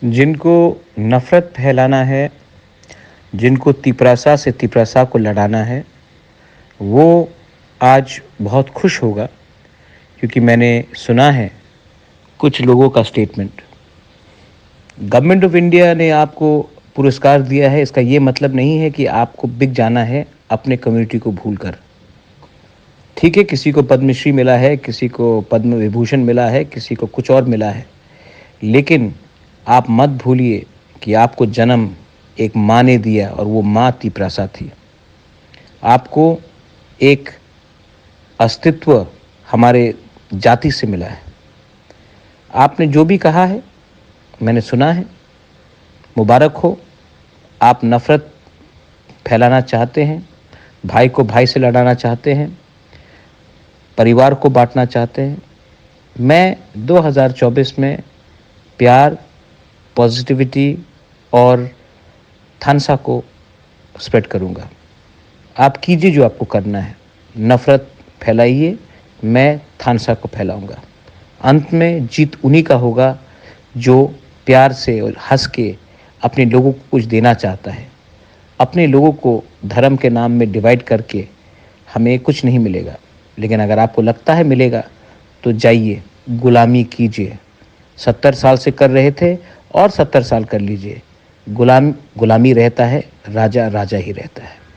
जिनको नफ़रत फैलाना है, जिनको तिपरासा से तिपरासा को लड़ाना है, वो आज बहुत खुश होगा, क्योंकि मैंने सुना है कुछ लोगों का स्टेटमेंट। गवर्नमेंट ऑफ इंडिया ने आपको पुरस्कार दिया है, इसका ये मतलब नहीं है कि आपको बिक जाना है अपने कम्युनिटी को भूलकर। ठीक है, किसी को पद्मश्री मिला है, किसी को पद्म विभूषण मिला है, किसी को कुछ और मिला है, लेकिन आप मत भूलिए कि आपको जन्म एक माँ ने दिया और वो माँ तिपरासा थी। आपको एक अस्तित्व हमारे जाति से मिला है। आपने जो भी कहा है, मैंने सुना है, मुबारक हो। आप नफ़रत फैलाना चाहते हैं, भाई को भाई से लड़ाना चाहते हैं, परिवार को बाँटना चाहते हैं। मैं 2024 में प्यार, पॉजिटिविटी और थानसा को स्प्रेड करूँगा। आप कीजिए जो आपको करना है, नफ़रत फैलाइए, मैं थानसा को फैलाऊँगा। अंत में जीत उन्हीं का होगा जो प्यार से और हँस के अपने लोगों को कुछ देना चाहता है। अपने लोगों को धर्म के नाम में डिवाइड करके हमें कुछ नहीं मिलेगा, लेकिन अगर आपको लगता है मिलेगा, तो जाइए, गुलामी कीजिए। 70 साल से कर रहे थे और 70 साल कर लीजिए। गुलामी रहता है, राजा राजा ही रहता है।